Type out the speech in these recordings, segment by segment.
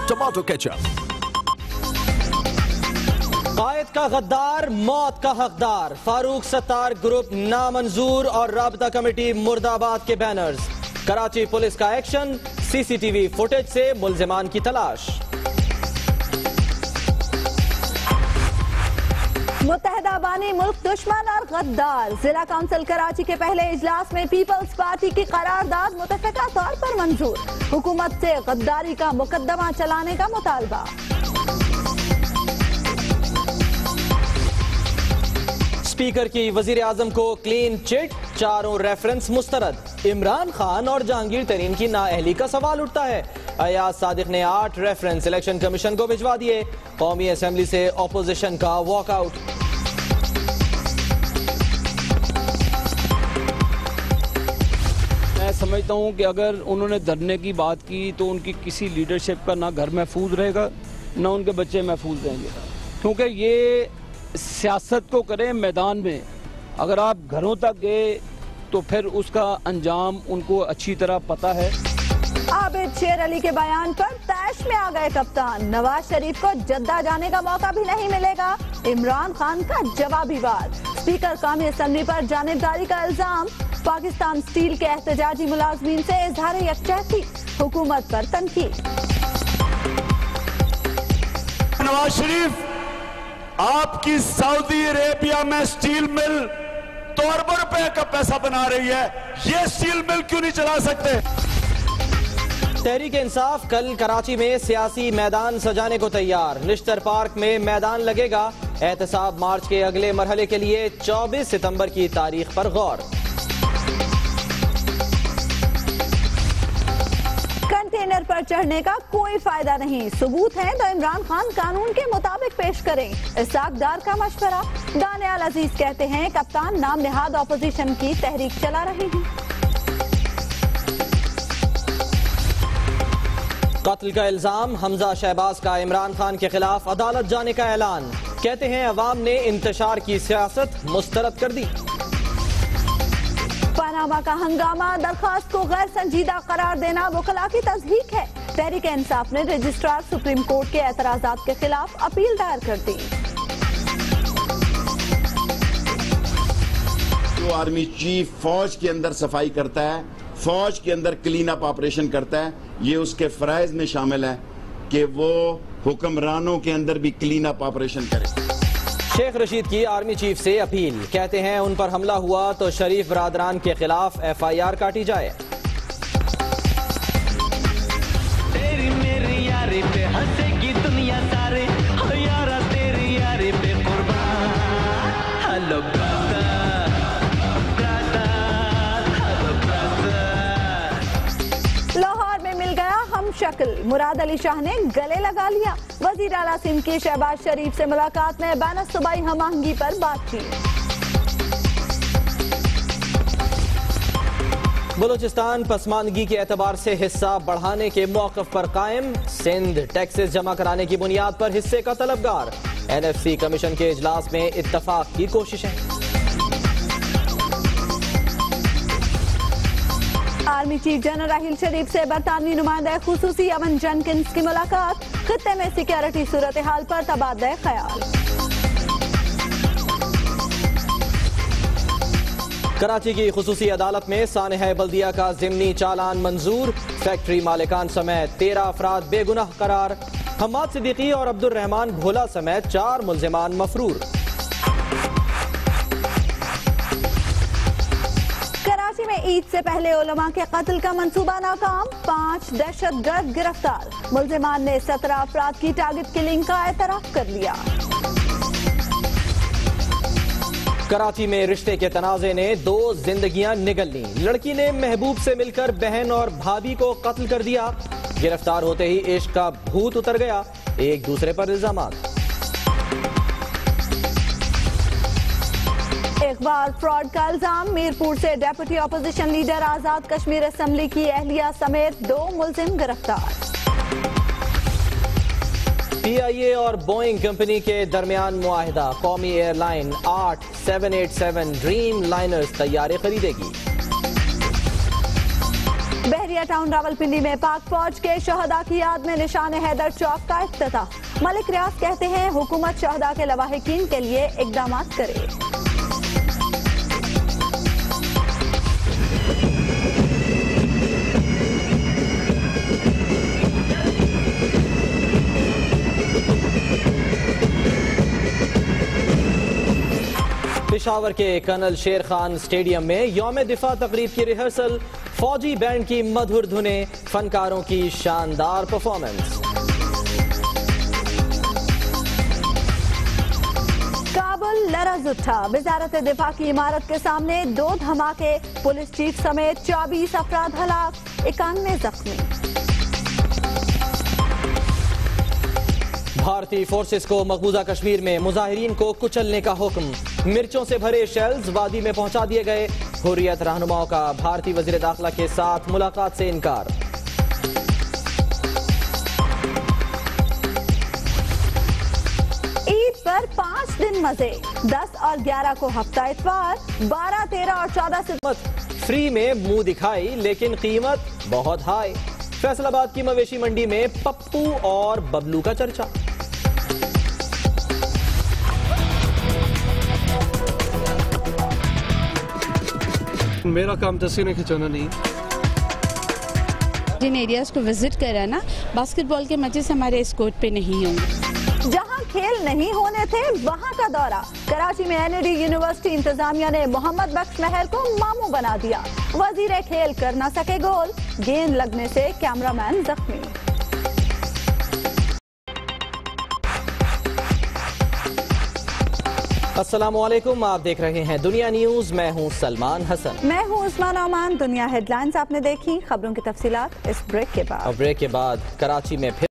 Tomato ketchup. कायद का गद्दार, मौत का हकदार। फारूक सत्तार ग्रुप नामंजूर और राबता कमेटी मुर्दाबाद के बैनर्स। कराची पुलिस का एक्शन, सीसीटीवी फुटेज से मुल्जिमान की तलाश। मुत्तहदा बानी मुल्क दुश्मन और गद्दार। जिला काउंसिल कराची के पहले इजलास में पीपल्स पार्टी की करारदाद मुतफ़िका तौर पर मंजूर। हुकूमत से गद्दारी का मुकदमा चलाने का मुतालबा। स्पीकर की वजीर आजम को क्लीन चिट, चारों रेफरेंस मुस्तरद। इमरान खान और जहांगीर तरीन की नाअहली का सवाल उठता है। अयाज सादिक ने 8 रेफरेंस इलेक्शन कमीशन को भिजवा दिए। कौमी असेंबली से ऑपोजिशन का वॉकआउट। मैं समझता हूं कि अगर उन्होंने धरने की बात की तो उनकी किसी लीडरशिप का ना घर महफूज रहेगा ना उनके बच्चे महफूज रहेंगे, क्योंकि ये सियासत को करें मैदान में। अगर आप घरों तक गए तो फिर उसका अंजाम उनको अच्छी तरह पता है। आबिद शेर अली के बयान पर तैश में आ गए कप्तान। नवाज शरीफ को जद्दा जाने का मौका भी नहीं मिलेगा। इमरान खान का जवाबी वार। स्पीकर कौमी असेंबली पर जानिबदारी का इल्जाम। पाकिस्तान स्टील के एहतजाजी मुलाजमीन से इजहार यकजहती। हुकूमत पर तनकीद। नवाज शरीफ, आपकी सऊदी अरेबिया में स्टील मिल तो अरबों रुपए का पैसा बना रही है, ये स्टील मिल क्यों नहीं चला सकते? तहरीक इंसाफ कल कराची में सियासी मैदान सजाने को तैयार। निश्तर पार्क में मैदान लगेगा। एहतसाब मार्च के अगले मरहले के लिए 24 सितंबर की तारीख पर गौर। कंटेनर पर चढ़ने का कोई फायदा नहीं। सबूत है तो इमरान खान कानून के मुताबिक पेश करें। इसाक डार का मशवरा। दानियाल अजीज कहते हैं कप्तान नाम निहाद ऑपोजिशन की तहरीक चला रहे हैं। कत्ल का इल्जाम, हमजा शहबाज का इमरान खान के खिलाफ अदालत जाने का ऐलान। कहते हैं अवाम ने इंतशार की सियासत मुस्तरद कर दी। पनामा का हंगामा, दरखास्त को गैर संजीदा करार देना वकला की तस्दीक है। तहरीक इंसाफ ने रजिस्ट्रार सुप्रीम कोर्ट के एतराजात के खिलाफ अपील दायर कर दी। जो आर्मी चीफ फौज के अंदर सफाई करता है, फौज के अंदर क्लीन अप ऑपरेशन करता है, ये उसके फराइज में शामिल है कि वो हुक्मरानों के अंदर भी क्लीन अप ऑपरेशन करे। शेख रशीद की आर्मी चीफ से अपील। कहते हैं उन पर हमला हुआ तो शरीफ बरादरान के खिलाफ FIR काटी जाए। तेरी मेरी यारी पे हंसेगी दुनिया सारे, हो यारा तेरी यारी पे कुर्बान। हेलो लाहौर में मिल गया हम शक्ल। मुराद अली शाह ने गले लगा लिया। वजीर आला सिंध की शहबाज शरीफ से मुलाकात में बैन सूबाई हमआहंगी पर बातचीत। बलूचिस्तान पसमानदगी के एतबार से हिस्सा बढ़ाने के मौक़िफ़ पर कायम। सिंध टैक्सेस जमा कराने की बुनियाद पर हिस्से का तलबगार। NFC कमीशन के इजलास में इत्तफाक की कोशिशें। आर्मी चीफ जनरल राहील शरीफ से बरतानवी नुमाइंदा खुसूसी अमन जेनकिंस की मुलाकात। खित्ते में सिक्योरिटी सूरत हाल पर तबादला ख्याल। कराची की खुसूसी अदालत में सानिहा बल्दिया का ज़िमनी चालान मंजूर। फैक्ट्री मालिकान समेत 13 अफराद बेगुनाह करार। हम्माद सिद्दीकी और अब्दुल रहमान भोला समेत 4 मुल्जिमान मफरूर। कराची में ईद से पहले उलमा के कत्ल का मंसूबा नाकाम। 5 दहशतगर्द गिरफ्तार। मुल्जिमान ने 17 अफराद की टारगेट किलिंग का एतराफ कर लिया। कराची में रिश्ते के तनाज़े ने 2 जिंदगियां निगल ली। लड़की ने महबूब से मिलकर बहन और भाभी को कत्ल कर दिया। गिरफ्तार होते ही इश्क का भूत उतर गया। एक दूसरे पर इल्जामात। एक बार फ्रॉड का इल्जाम। मीरपुर से डेप्यूटी ऑपोजिशन लीडर आजाद कश्मीर असेंबली की अहलिया समेत 2 मुल्जिम गिरफ्तार। PIA और बोइंग कंपनी के दरमियान मुआहिदा। कौमी एयरलाइन 8 787 ड्रीम लाइनर्स तैयारे खरीदेगी। बहरिया इंडिया टाउन रावलपिंडी में पाक फौज के शहदा की याद में निशान हैदर चौक का इफ्तिताह। मलिक रियाज कहते हैं हुकूमत शहदा के लवाहिकीन के लिए इकदाम करे। पेशावर के कर्नल शेर खान स्टेडियम में यौम दिफा तकरीब की रिहर्सल, फौजी बैंड की मधुर धुनें, फनकारों की शानदार परफॉर्मेंस। काबुल लरज उठा, वजारत दिफा की इमारत के सामने 2 धमाके, पुलिस चीफ समेत 24 अफराद हलाक, 91 जख्मी। भारतीय फोर्सेस को मकबूजा कश्मीर में मुजाहिरीन को कुचलने का हुक्म, मिर्चों से भरे शेल्स वादी में पहुंचा दिए गए। हुर्रियत रहनुमाओं का भारतीय वजीर दाखिला के साथ मुलाकात से इनकार। ईद पर 5 दिन मजे, 10 और 11 को हफ्ता इतवार, 12, 13 और 14 से फ्री में मुंह दिखाई लेकिन कीमत बहुत हाई। फैसलाबाद की मवेशी मंडी में पप्पू और बबलू का चर्चा। मेरा काम तस्वीरें खिंचाना नहीं। जिन एरियाज को विजिट करा ना, बास्केटबॉल के मैचेस हमारे इस कोर्ट पे नहीं होंगे। जहां खेल नहीं होने थे वहां का दौरा। कराची में एनडी यूनिवर्सिटी इंतजामिया ने मोहम्मद बख्श महल को मामू बना दिया। वजीर खेल कर न सके गोल, गेंद लगने से कैमरामैन जख्मी। अस्सलामुअलैकुम, आप देख रहे हैं दुनिया न्यूज। मैं हूं सलमान हसन। मैं हूं उस्मान ओमान। दुनिया हेडलाइंस आपने देखी, खबरों की तफसीलात इस ब्रेक के बाद। और ब्रेक के बाद कराची में फिर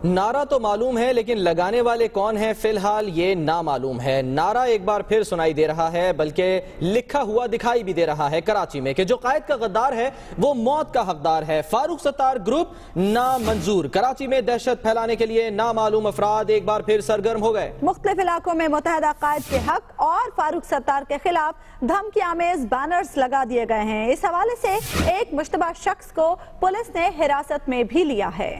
नारा तो मालूम है लेकिन लगाने वाले कौन है फिलहाल ये नामालूम है। नारा एक बार फिर सुनाई दे रहा है, बल्कि लिखा हुआ दिखाई भी दे रहा है कराची में कि जो कायद का गद्दार है वो मौत का हकदार है। फारूक सत्तार ग्रुप नामंजूर। कराची में दहशत फैलाने के लिए नामालूम अफराद एक बार फिर सरगर्म हो गए। मुख्तलिफ इलाकों में मुतहदा कायद के हक और फारूक सत्तार के खिलाफ धमकी आमेज बैनर्स लगा दिए गए हैं। इस हवाले से एक मुश्तबा शख्स को पुलिस ने हिरासत में भी लिया है।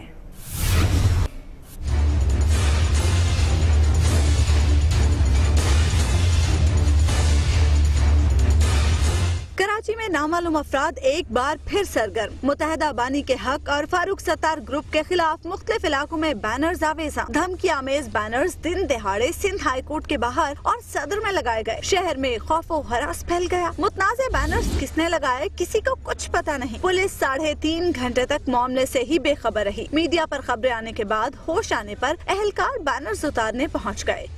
कराची में नामालूम अफराद एक बार फिर सरगर्म। मुतहदा बानी के हक और फारूक सत्तार ग्रुप के खिलाफ मुख्तलिफ इलाकों में बैनर्स आवेजा। धमकी आमेज बैनर्स दिन दहाड़े सिंध हाई कोर्ट के बाहर और सदर में लगाए गए। शहर में खौफ और हरास फैल गया। मुतनाज़े बैनर्स किसने लगाए किसी को कुछ पता नहीं। पुलिस 3.5 घंटे तक मामले से ही बेखबर रही। मीडिया पर खबरें आने के बाद होश आने पर एहलकार बैनर्स उतारने पहुँच गए।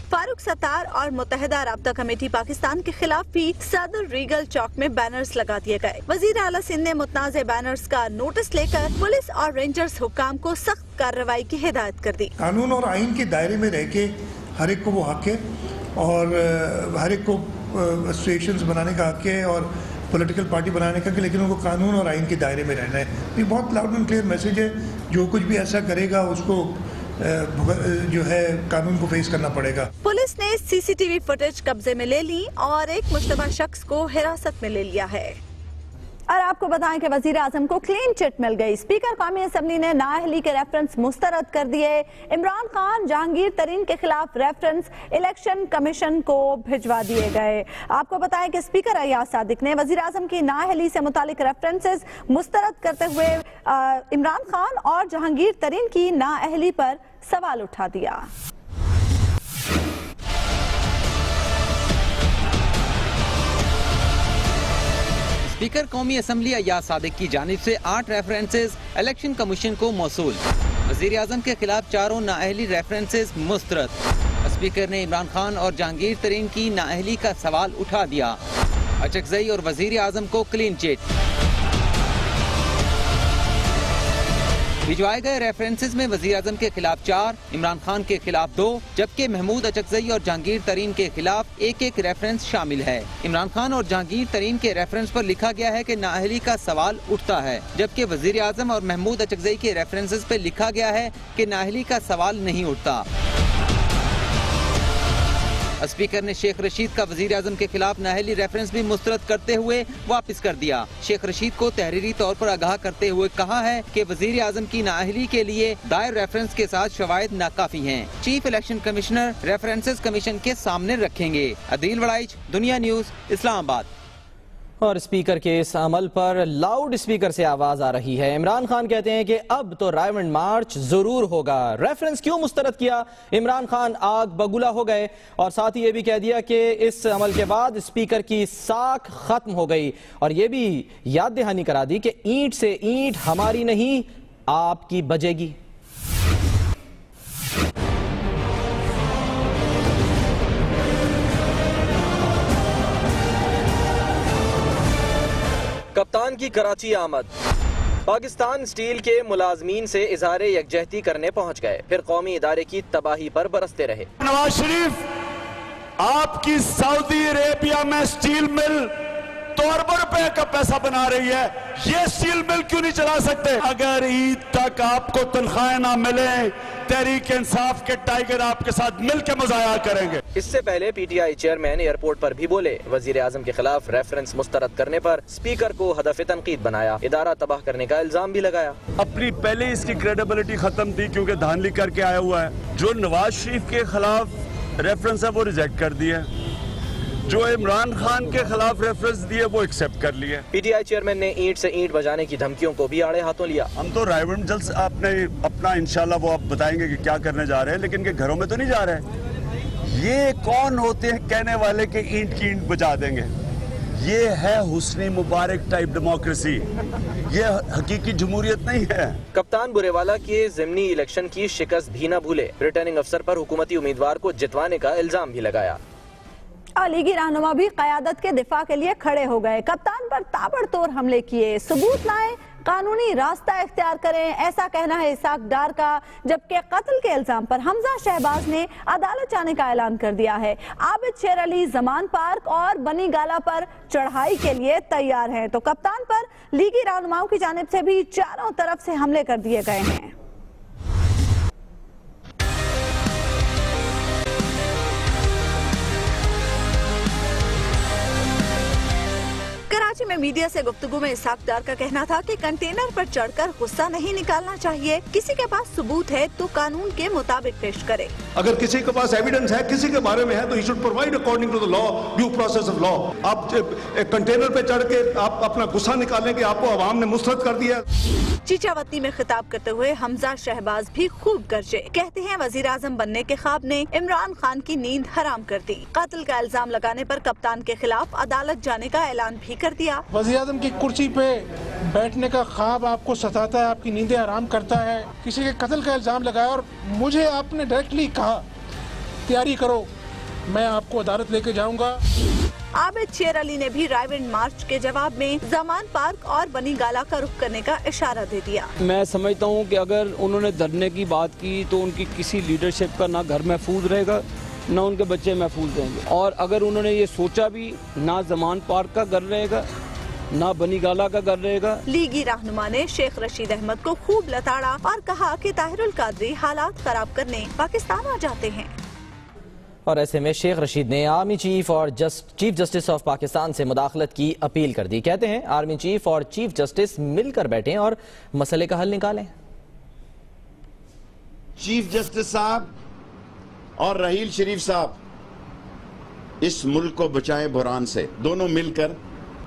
फारूक सत्तार और मुत्तहिदा राब्ता कमेटी पाकिस्तान के खिलाफ भी सदर रीगल चौक में बैनर्स लगा दिए गए। वजीर आला सिंध ने मुतनाज़े बैनर्स का नोटिस लेकर पुलिस और रेंजर्स हुक्काम को सख्त कार्रवाई की हिदायत कर दी। कानून और आइन के दायरे में रह के हर एक को वो हक है और हर एक को एसोसिएशंस बनाने का हक है और पॉलिटिकल पार्टी बनाने का, लेकिन उनको कानून और आइन के दायरे में रहना है। ये बहुत लाउड एंड क्लियर मैसेज है। जो कुछ भी ऐसा करेगा उसको जो है कानून को फेस करना पड़ेगा। पुलिस ने सीसीटीवी फुटेज कब्जे में ले ली और एक मुश्तबा शख्स को हिरासत में ले लिया है। और आपको बताएं कि वजीर आजम को क्लीन चिट मिल गई। स्पीकर कौमी असम्बली ने नाअहली के रेफरेंस मुस्तरद कर दिए। इमरान खान, जहांगीर तरीन के खिलाफ रेफरेंस इलेक्शन कमीशन को भिजवा दिए गए। आपको बताएं कि स्पीकर अय्याज सादिक ने वजीर आजम की नाअहली से मुतालिक रेफरेंसेस मुस्तरद करते हुए इमरान खान और जहांगीर तरीन की नाअहली पर सवाल उठा दिया। स्पीकर कौमी असम्बली अय्याज सादिक की जानिब से 8 रेफरेंसेस इलेक्शन कमीशन को मौसूल। वजीर आजम के खिलाफ 4 नाअहली रेफरेंसेस मुस्तरद। स्पीकर ने इमरान खान और जहांगीर तरीन की नाअहली का सवाल उठा दिया। अचकजई और वजीर आजम को क्लीन चिट। भिजवाए गए रेफरेंसेस में वजीर आजम के खिलाफ 4, इमरान खान के खिलाफ 2, जबकि महमूद अचकजई और जहांगीर तरीन के खिलाफ एक रेफरेंस शामिल है। इमरान खान और जहांगीर तरीन के रेफरेंस पर लिखा गया है कि नाअहली का सवाल उठता है, जबकि वजीर आजम और महमूद अचकजई के रेफरेंसेस पर लिखा गया है कि नाअहली का सवाल नहीं उठता। स्पीकर ने शेख रशीद का वजीर आजम के खिलाफ नाअहली रेफरेंस भी मुस्तरद करते हुए वापस कर दिया। शेख रशीद को तहरीरी तौर पर आगाह करते हुए कहा है कि वजीर आजम की नाअहली के लिए दायर रेफरेंस के साथ शवाहिद नाकाफी हैं। Chief election commissioner references commission के सामने रखेंगे। अदील वड़ाइच, दुनिया न्यूज, इस्लामाबाद। और स्पीकर के इस अमल पर लाउड स्पीकर से आवाज आ रही है। इमरान खान कहते हैं कि अब तो रावण मार्च जरूर होगा। रेफरेंस क्यों मुस्तरद किया? इमरान खान आग बगुला हो गए और साथ ही ये भी कह दिया कि इस अमल के बाद स्पीकर की साख खत्म हो गई और ये भी याद दहानी करा दी कि ईंट से ईंट हमारी नहीं आपकी बजेगी। कप्तान की कराची आमद। पाकिस्तान स्टील के मुलाजमीन से इजहार यकजहती करने पहुंच गए, फिर कौमी इदारे की तबाही पर बरसते रहे। नवाज शरीफ आपकी सऊदी अरेबिया में स्टील मिल तो अरबों रुपए का पैसा बना रही है, ये स्टील मिल क्यों नहीं चला सकते? अगर ईद तक आपको तनख्वाहें ना मिले, तहरीक इंसाफ के टाइगर आपके साथ मिलकर मुजाहरा करेंगे। इससे पहले पीटीआई चेयरमैन एयरपोर्ट पर भी बोले। वजीर आजम के खिलाफ रेफरेंस मुस्तरद करने पर स्पीकर को हदफ तनकीद बनाया, इदारा तबाह करने का इल्जाम भी लगाया। अपनी पहले इसकी क्रेडिबिलिटी खत्म थी क्योंकि धांधली करके आया हुआ है। जो नवाज शरीफ के खिलाफ रेफरेंस है वो रिजेक्ट कर दिया, जो इमरान खान के खिलाफ रेफरेंस दिए वो एक्सेप्ट कर लिए। पीटीआई चेयरमैन ने ईंट से ईंट बजाने की धमकियों को भी आड़े हाथों लिया। हम तो रायवन जल्द अपना इंशाल्लाह वो आप बताएंगे कि क्या करने जा रहे हैं, लेकिन के घरों में तो नहीं जा रहे। ये कौन होते हैं कहने वाले कि ईंट की ईंट बजा देंगे? ये है हुस्नी मुबारक टाइप डेमोक्रेसी, ये हकीकी जमहूरियत नहीं है। कप्तान बुरेवाला के ज़िमनी इलेक्शन की शिकस्त भी न भूले, रिटर्निंग अफसर पर हुकूमती उम्मीदवार को जितवाने का इल्जाम भी लगाया। और लीगी रहनुमा भी क़यादत के दिफा के लिए खड़े हो गए। कप्तान पर ताबड़तोड़ हमले किए, सबूत लाएं, कानूनी रास्ता इख्तियार करें, ऐसा कहना है इसाक डार का। जबकि कत्ल के इल्जाम पर हमजा शहबाज ने अदालत जाने का ऐलान कर दिया है। आबिद शेर अली जमान पार्क और बनी गाला पर चढ़ाई के लिए तैयार हैं। तो कप्तान पर लीगी रहनुमाओं की जानिब से भी चारों तरफ से हमले कर दिए गए हैं। कराची में मीडिया से गुफ्तगू में इसाक डार का कहना था कि कंटेनर पर चढ़कर गुस्सा नहीं निकालना चाहिए, किसी के पास सबूत है तो कानून के मुताबिक पेश करे। अगर किसी के पास एविडेंस है किसी के बारे में है तो he should provide according to the law, due process of law. आप कंटेनर पे चढ़ के आप अपना गुस्सा निकालें कि आपको अवाम ने मुस्तरद कर दिया। चीचावती में खिताब करते हुए हमजा शहबाज भी खूब गरजे, कहते हैं वजीर आजम बनने के ख्वाब ने इमरान खान की नींद हराम कर दी। कत्ल का इल्जाम लगाने पर कप्तान के खिलाफ अदालत जाने का ऐलान भी कर दिया। वज़ीर आज़म की कुर्सी पे बैठने का ख्वाब आपको सताता है, आपकी नींदें आराम करता है। किसी के कत्ल का इल्जाम लगाया और मुझे आपने डायरेक्टली कहा तैयारी करो, मैं आपको अदालत लेके जाऊंगा। आबिद शेर अली ने भी रायविंड मार्च के जवाब में जमान पार्क और बनी गाला का रुख करने का इशारा दे दिया। मैं समझता हूँ कि अगर उन्होंने धरने की बात की तो उनकी किसी लीडरशिप का ना घर महफूज रहेगा ना उनके बच्चे महफूज रहेंगे। और अगर उन्होंने ये सोचा भी, ना जमान पार्क का घर रहेगा ना बनी गाला का घर रहेगा। लीगी रहनुमा ने शेख रशीद अहमद को खूब लताड़ा और कहा कि ताहिरुल कादरी हालात खराब करने पाकिस्तान आ जाते हैं। और ऐसे में शेख रशीद ने आर्मी चीफ और चीफ जस्टिस ऑफ पाकिस्तान से मुदाखलत की अपील कर दी। कहते हैं आर्मी चीफ और चीफ जस्टिस मिलकर बैठें और मसले का हल निकालें। चीफ जस्टिस साहब और रहील शरीफ साहब इस मुल्क को बचाएं बुहरान से, दोनों मिलकर।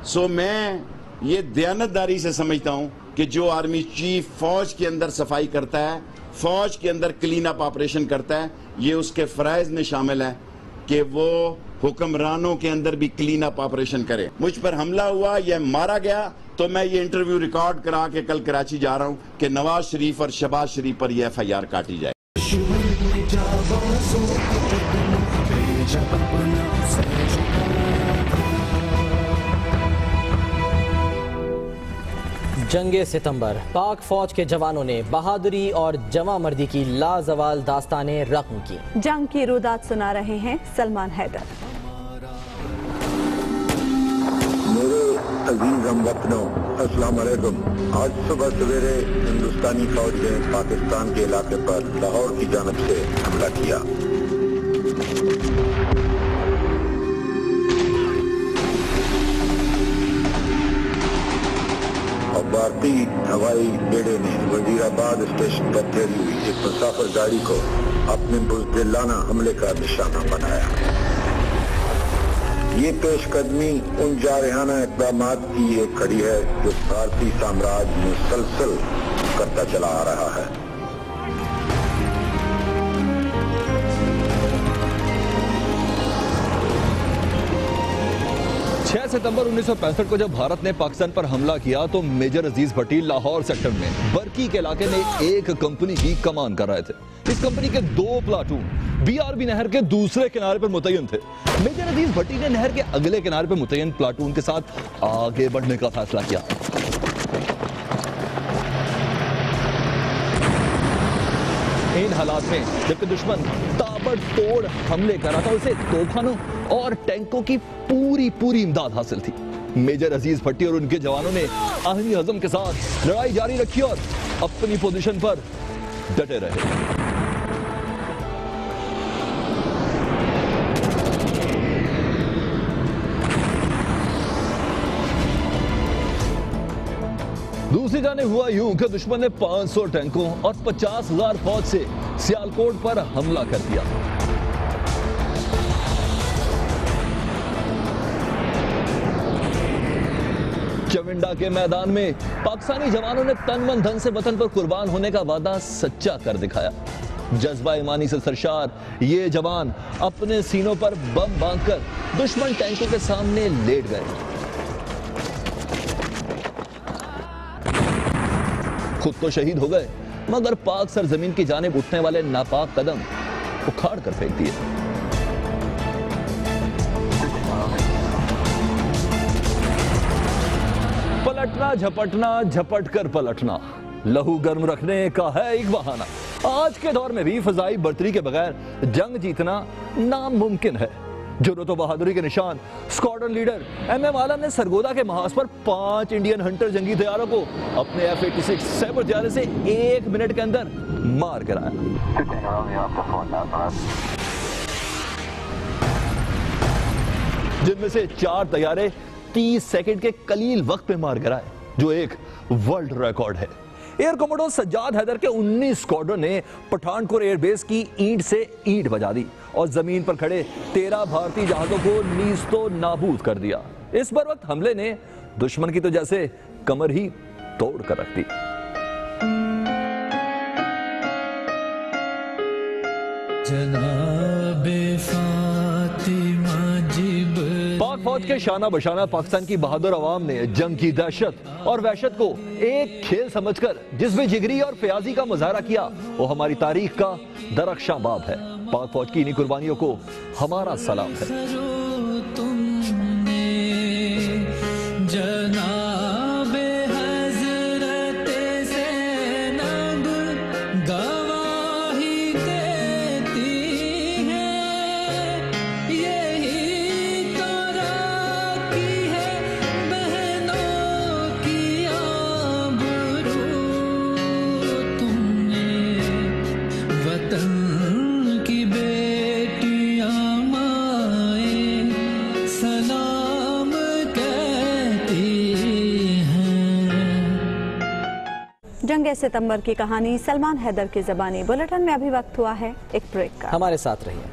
सो मैं ये दयानतदारी से समझता हूं कि जो आर्मी चीफ फौज के अंदर सफाई करता है, फौज के अंदर क्लीन अप ऑपरेशन करता है, ये उसके फराइज में शामिल है कि वो हुक्मरानों के अंदर भी क्लीन अप ऑपरेशन करे। मुझ पर हमला हुआ, यह मारा गया, तो मैं ये इंटरव्यू रिकॉर्ड करा के कल कराची जा रहा हूं कि नवाज शरीफ और शहबाज शरीफ पर यह FIR काटी जाए। जंगे सितंबर, पाक फौज के जवानों ने बहादुरी और जवामर्दी की लाजवाल दास्तानें रकम की। जंग की रुदात सुना रहे हैं सलमान हैदर। मेरे अजीज हमवतनों, अस्सलाम वालेकुम। आज सुबह सवेरे हिंदुस्तानी फौज ने पाकिस्तान के इलाके पर लाहौर की जानब से हमला किया। भारतीय हवाई बेड़े ने वजीराबाद स्टेशन पर ठहरी हुई एक मुसाफिर गाड़ी को अपने बुज़दिलाना हमले का निशाना बनाया। ये पेशकदमी उन जारहाना इक़दामात की एक कड़ी है जो भारतीय साम्राज्य मुसलसल करता चला आ रहा है। 6 सितंबर 1965 को जब भारत ने पाकिस्तान पर हमला किया तो मेजर अजीज भट्टी लाहौर सेक्टर में बरकी के इलाके में एक कंपनी की कमान कर रहे थे। इस कंपनी के 2 प्लाटून बीआरबी नहर के दूसरे किनारे पर मुतय्यन थे। मेजर अजीज भट्टी ने नहर के अगले किनारे पर मुतय्यन प्लाटून के साथ आगे बढ़ने का फैसला किया। इन हालात में जबकि दुश्मन ताबड़तोड़ हमले कर रहा था, उसे तोपखानों और टैंकों की पूरी इमदाद हासिल थी। मेजर अजीज भट्टी और उनके जवानों ने आहमी हज़म के साथ लड़ाई जारी रखी और अपनी पोजीशन पर डटे रहे। दूसरी जाने हुआ यूं कि दुश्मन ने 500 टैंकों और 50,000 फौज से सियालकोट पर हमला कर दिया। चविंडा के मैदान में पाकिस्तानी जवानों ने तन मन धन से वतन पर कुर्बान होने का वादा सच्चा कर दिखाया। जज्बा ईमानी से सरशार ये जवान अपने सीनों पर बम बांधकर दुश्मन टैंकों के सामने लेट गए। खुद तो शहीद हो गए मगर पाक सरजमीन की जानिब उठने वाले नापाक कदम उखाड़ कर फेंक दिए। पलटना झपटना झपट कर पलटना लहू गर्म रखने का है एक बहाना। आज के दौर में भी फजाई बर्तरी के बगैर जंग जीतना नामुमकिन है। जुर्रत और बहादुरी के निशान स्क्वाड्रन लीडर MM आलम ने सरगोदा के महाज पर 5 इंडियन हंटर जंगी तैयारों को अपने F-86 सैबर तैयारे से 1 मिनट के अंदर मार गिराया। जिनमें से 4 तैयारे 30 सेकंड के कलील वक्त में मार गिराए, जो एक वर्ल्ड रिकॉर्ड है। एयर कमोडोर सज्जाद हैदर के 19 स्क्वाड्रन ने पठानकोट एयरबेस की ईंट से ईंट बजा दी और जमीन पर खड़े 13 भारतीय जहाजों को नीस्तो नाबूद कर दिया। इस बरवक्त हमले ने दुश्मन की तो जैसे कमर ही तोड़ कर रख दी। पाक फौज के शाना बशाना पाकिस्तान की बहादुर अवाम ने जंग की दहशत और वहशत को एक खेल समझकर जिस भी जिगरी और फयाजी का मुजाहरा किया वो हमारी तारीख का दरख्शां बाब है। पाक फौज की इन्हीं कुर्बानियों को हमारा सलाम है। जंग सितंबर की कहानी सलमान हैदर की ज़बानी। बुलेटिन में अभी वक्त हुआ है एक ब्रेक का। हमारे साथ रहिए।